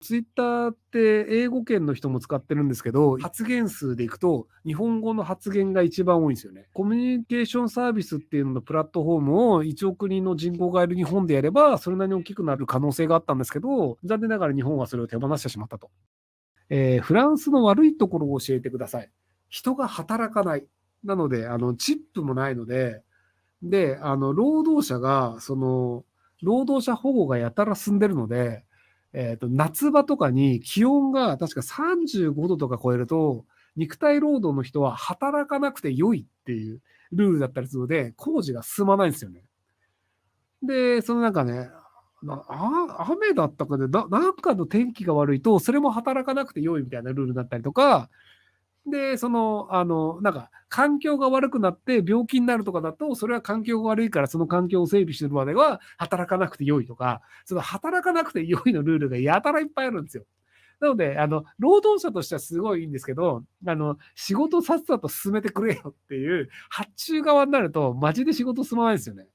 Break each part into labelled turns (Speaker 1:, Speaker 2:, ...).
Speaker 1: ツイッターって英語圏の人も使ってるんですけど、発言数でいくと、日本語の発言が一番多いんですよね。コミュニケーションサービスっていうののプラットフォームを1億人の人口がいる日本でやれば、それなりに大きくなる可能性があったんですけど、残念ながら日本はそれを手放してしまったと。フランスの悪いところを教えてください。人が働かない。なので、チップもないので、で、労働者が、労働者保護がやたら進んでるので、夏場とかに気温が確か35度とか超えると、肉体労働の人は働かなくて良いっていうルールだったりするので、工事が進まないんですよね。で、そのなんかね、雨だったかで、なんかの天気が悪いと、それも働かなくて良いみたいなルールだったりとか、で、なんか、環境が悪くなって病気になるとかだと、それは環境が悪いから、その環境を整備してるまでは働かなくて良いとか、その働かなくて良いのルールがやたらいっぱいあるんですよ。なので、労働者としてはすごいいいんですけど、仕事さっさと進めてくれよっていう、発注側になると、マジで仕事進まないですよね。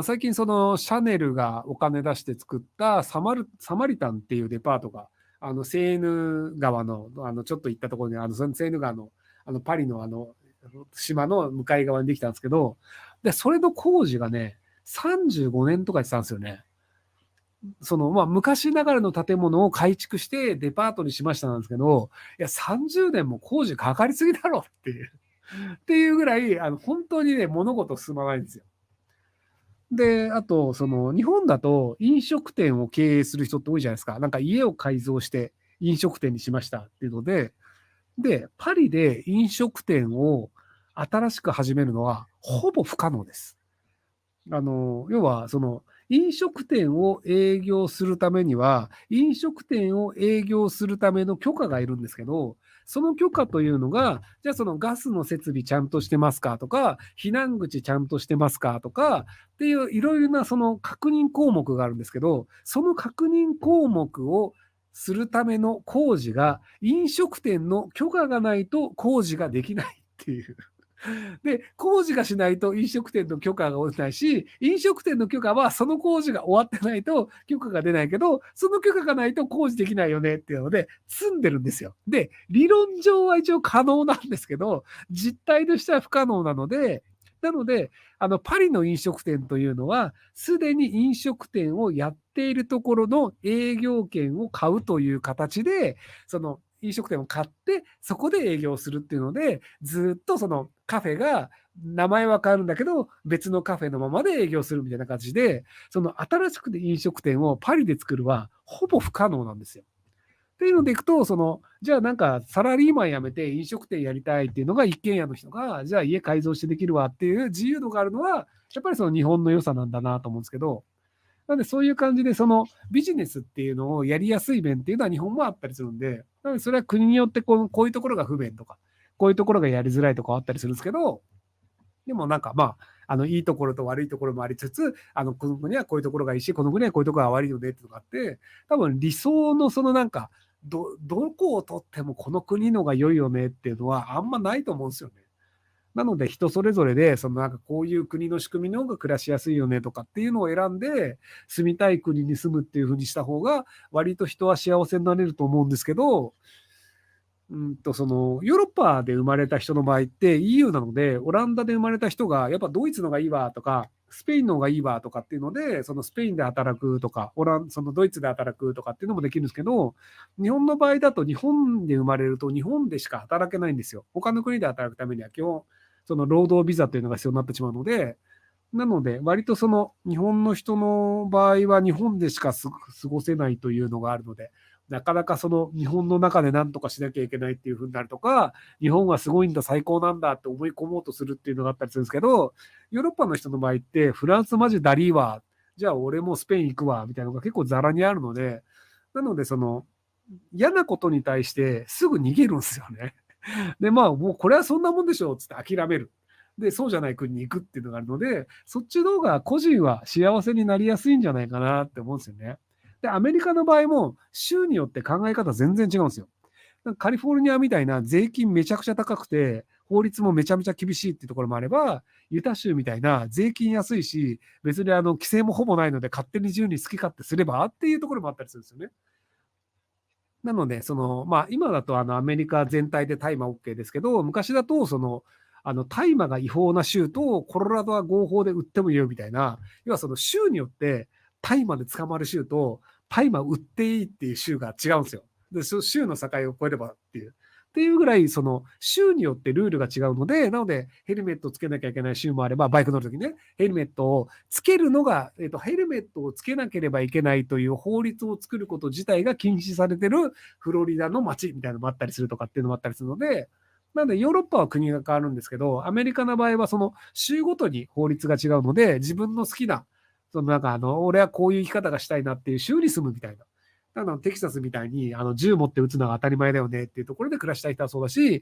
Speaker 1: 最近シャネルがお金出して作ったサマリタンっていうデパートが、セーヌ川の、ちょっと行ったところに、セーヌ川の、パリの島の向かい側にできたんですけど、で、それの工事がね、35年とか言ってたんですよね。まあ、昔ながらの建物を改築してデパートにしましたなんですけど、いや、30年も工事かかりすぎだろっていう、っていうぐらい、本当にね、物事進まないんですよ。で、あと、日本だと飲食店を経営する人って多いじゃないですか。なんか家を改造して飲食店にしましたっていうので、で、パリで飲食店を新しく始めるのはほぼ不可能です。要は、飲食店を営業するためには、飲食店を営業するための許可がいるんですけど、その許可というのが、じゃあそのガスの設備ちゃんとしてますかとか、避難口ちゃんとしてますかとか、っていういろいろなその確認項目があるんですけど、その確認項目をするための工事が、飲食店の許可がないと工事ができないっていう。で、工事がしないと飲食店の許可が下りないし、飲食店の許可はその工事が終わってないと許可が出ないけど、その許可がないと工事できないよねっていうので、積んでるんですよ。で、理論上は一応可能なんですけど、実態としては不可能なので、パリの飲食店というのは、すでに飲食店をやっているところの営業権を買うという形で、飲食店を買って、そこで営業するっていうので、ずっとそのカフェが、名前は変わるんだけど、別のカフェのままで営業するみたいな感じで、新しくて飲食店をパリで作るは、ほぼ不可能なんですよ。っていうのでいくと、じゃあなんかサラリーマン辞めて飲食店やりたいっていうのが一軒家の人が、じゃあ家改造してできるわっていう自由度があるのは、やっぱりその日本の良さなんだなと思うんですけど、なのでそういう感じで、ビジネスっていうのをやりやすい面っていうのは日本もあったりするんで、なのでそれは国によってこういうところが不便とか、こういうところがやりづらいとかあったりするんですけど、でもなんかまあ、いいところと悪いところもありつつ、この国はこういうところがいいし、この国はこういうところが悪いよねっていうのがあって、多分理想のなんか、どこをとってもこの国のが良いよねっていうのはあんまないと思うんですよね。なので人それぞれで、なんかこういう国の仕組みの方が暮らしやすいよねとかっていうのを選んで、住みたい国に住むっていう風にした方が、割と人は幸せになれると思うんですけど、ヨーロッパで生まれた人の場合って EU なので、オランダで生まれた人が、やっぱドイツのがいいわとか、スペインのがいいわとかっていうので、そのスペインで働くとか、そのドイツで働くとかっていうのもできるんですけど、日本の場合だと日本で生まれると日本でしか働けないんですよ。他の国で働くためには基本、その労働ビザというのが必要になってしまうので、なので、割と日本の人の場合は日本でしか過ごせないというのがあるので、なかなか日本の中で何とかしなきゃいけないっていうふうになるとか、日本はすごいんだ、最高なんだって思い込もうとするっていうのがあったりするんですけど、ヨーロッパの人の場合って、フランスマジダリーわ、じゃあ俺もスペイン行くわ、みたいなのが結構ザラにあるので、なので嫌なことに対してすぐ逃げるんですよね。で、まあ、もうこれはそんなもんでしょう、つって諦める。で、そうじゃない国に行くっていうのがあるので、そっちの方が個人は幸せになりやすいんじゃないかなって思うんですよね。で、アメリカの場合も、州によって考え方全然違うんですよ。なんかカリフォルニアみたいな税金めちゃくちゃ高くて、法律もめちゃめちゃ厳しいっていうところもあれば、ユタ州みたいな税金安いし、別に規制もほぼないので、勝手に自由に好き勝手すればっていうところもあったりするんですよね。なので、今だとアメリカ全体で大麻 OK ですけど、昔だと大麻が違法な州とコロラドは合法で売ってもいいよみたいな、要はその州によって大麻で捕まる州と大麻売っていいっていう州が違うんですよ。で、その州の境を越えればっていう。っていうぐらい、その州によってルールが違うので、なのでヘルメットをつけなきゃいけない州もあれば、バイク乗るときね、ヘルメットをつけるのが、ヘルメットをつけなければいけないという法律を作ること自体が禁止されてるフロリダの街みたいなのもあったりするとかっていうのもあったりするので、なのでヨーロッパは国が変わるんですけど、アメリカの場合はその州ごとに法律が違うので、自分の好きな、俺はこういう生き方がしたいなっていう州に住むみたいな。テキサスみたいに銃持って撃つのが当たり前だよねっていうところで暮らしたい人はそうだし、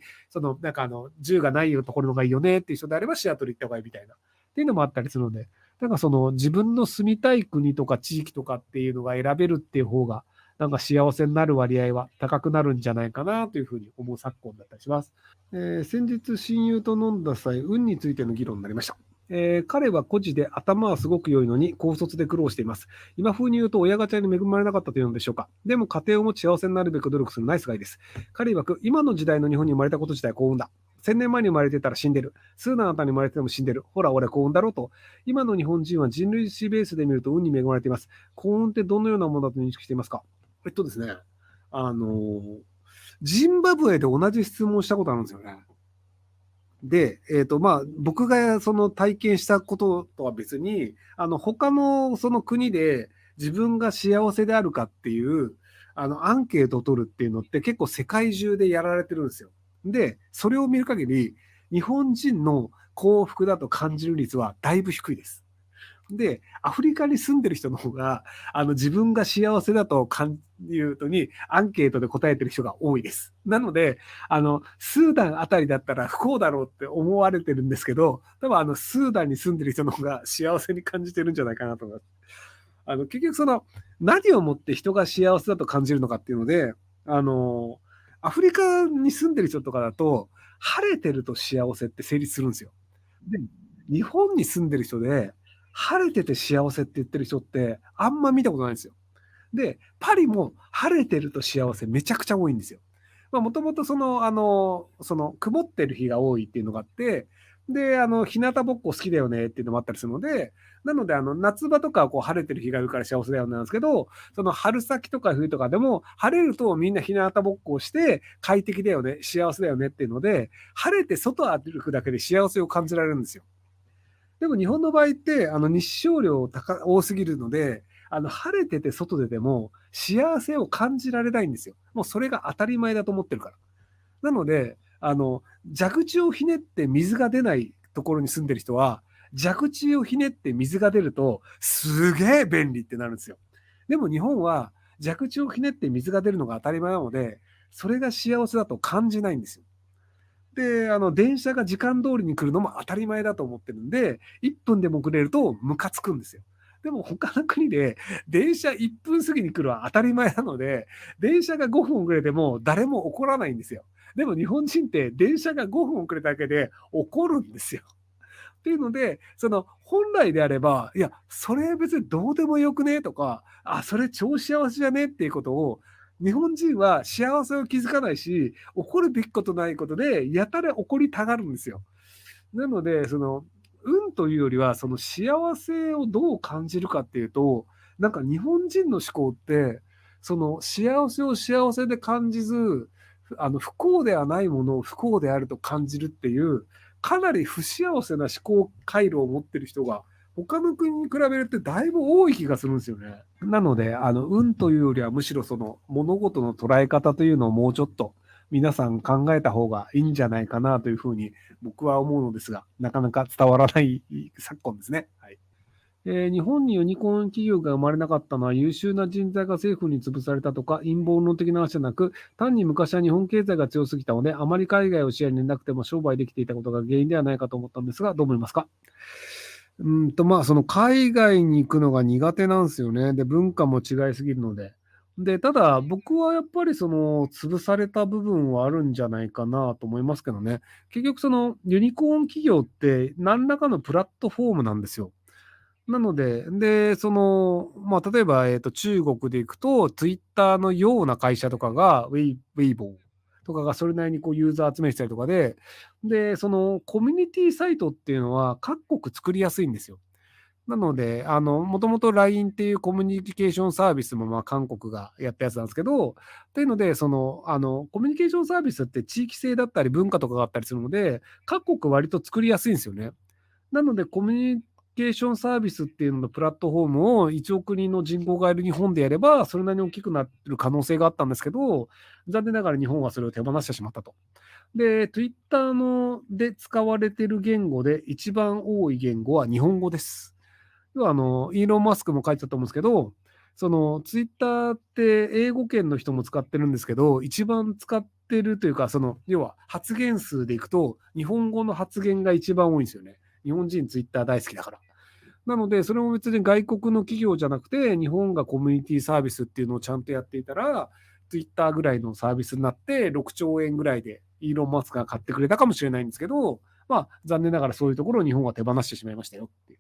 Speaker 1: 銃がないところのがいいよねっていう人であればシアトル行った方がいいみたいなっていうのもあったりするので、自分の住みたい国とか地域とかっていうのが選べるっていう方が幸せになる割合は高くなるんじゃないかなというふうに思う昨今だったりします。先日親友と飲んだ際、運についての議論になりました。彼は孤児で頭はすごく良いのに高卒で苦労しています。今風に言うと親ガチャに恵まれなかったというのでしょうか。でも家庭を持ち幸せになるべく努力するナイスガイです。彼曰く今の時代の日本に生まれたこと自体幸運だ。1000年前に生まれてたら死んでる。スーダンあたりに生まれてても死んでる。ほら、俺幸運だろうと。今の日本人は人類史ベースで見ると運に恵まれています。幸運ってどのようなものだと認識していますか？ですね、ジンバブエで同じ質問をしたことあるんですよね。で、僕がその体験したこととは別に、他のその国で自分が幸せであるかっていう、アンケートを取るっていうのって結構世界中でやられてるんですよ。で、それを見る限り、日本人の幸福だと感じる率はだいぶ低いです。で、アフリカに住んでる人の方が、自分が幸せだと感じるとに、アンケートで答えてる人が多いです。なので、スーダンあたりだったら不幸だろうって思われてるんですけど、多分スーダンに住んでる人の方が幸せに感じてるんじゃないかなと思います。結局何をもって人が幸せだと感じるのかっていうので、アフリカに住んでる人とかだと、晴れてると幸せって成立するんですよ。で、日本に住んでる人で、晴れてて幸せって言ってる人ってあんま見たことないんですよ。で、パリも晴れてると幸せめちゃくちゃ多いんですよ。もともと曇ってる日が多いっていうのがあって、で、日向ぼっこ好きだよねっていうのもあったりするので、なので、夏場とかはこう晴れてる日があるから幸せだよねなんですけど、その春先とか冬とかでも、晴れるとみんな日向ぼっこをして快適だよね、幸せだよねっていうので、晴れて外歩くだけで幸せを感じられるんですよ。でも日本の場合って、日照量多すぎるので、晴れてて外ででも幸せを感じられないんですよ。もうそれが当たり前だと思ってるから。なので、蛇口をひねって水が出ないところに住んでる人は、蛇口をひねって水が出ると、すげえ便利ってなるんですよ。でも日本は蛇口をひねって水が出るのが当たり前なので、それが幸せだと感じないんですよ。で、電車が時間通りに来るのも当たり前だと思ってるんで、1分でも遅れるとムカつくんですよ。でも他の国で電車1分過ぎに来るは当たり前なので、電車が5分遅れても誰も怒らないんですよ。でも日本人って電車が5分遅れただけで怒るんですよ。っていうので、本来であれば、いや、それ別にどうでもよくねとか、あ、それ超幸せじゃねっていうことを、日本人は幸せを気づかないし、怒るべきことないことで、やたら怒りたがるんですよ。なので、運というよりは、その幸せをどう感じるかっていうと、日本人の思考って、その幸せを幸せで感じず、不幸ではないものを不幸であると感じるっていう、かなり不幸せな思考回路を持ってる人が、他の国に比べるとだいぶ多い気がするんですよね。なので、運というよりはむしろその物事の捉え方というのをもうちょっと皆さん考えた方がいいんじゃないかなというふうに僕は思うのですが、なかなか伝わらない昨今ですね。はい。日本にユニコーン企業が生まれなかったのは優秀な人材が政府に潰されたとか陰謀論的な話じゃなく、単に昔は日本経済が強すぎたので、あまり海外を視野に入れなくても商売できていたことが原因ではないかと思ったんですが、どう思いますか？その海外に行くのが苦手なんですよね。で、文化も違いすぎるので。で、ただ、僕はやっぱりその、潰された部分はあるんじゃないかなと思いますけどね。結局その、ユニコーン企業って何らかのプラットフォームなんですよ。なので、その、まあ、例えば、中国で行くと、ツイッターのような会社とかが、ウェイボーとかがそれなりにこうユーザー集めてたりとかで、そのコミュニティサイトっていうのは各国作りやすいんですよ。なので、もともと LINE っていうコミュニケーションサービスもまあ韓国がやったやつなんですけど、というので、その、コミュニケーションサービスって地域性だったり文化とかがあったりするので、各国割と作りやすいんですよね。なので、コミュニケーションサービスっていうののプラットフォームを1億人の人口がいる日本でやれば、それなりに大きくなる可能性があったんですけど、残念ながら日本はそれを手放してしまったと。で、Twitter で使われている言語で一番多い言語は日本語です。要はイーロン・マスクも書いてたと思うんですけど、そのツイッターって英語圏の人も使ってるんですけど、一番使ってるというか、その要は発言数でいくと、日本語の発言が一番多いんですよね。日本人ツイッター大好きだから。なので、それも別に外国の企業じゃなくて、日本がコミュニティサービスっていうのをちゃんとやっていたら、ツイッターぐらいのサービスになって、6兆円ぐらいでイーロン・マスクが買ってくれたかもしれないんですけど、まあ、残念ながらそういうところを日本は手放してしまいましたよっていう。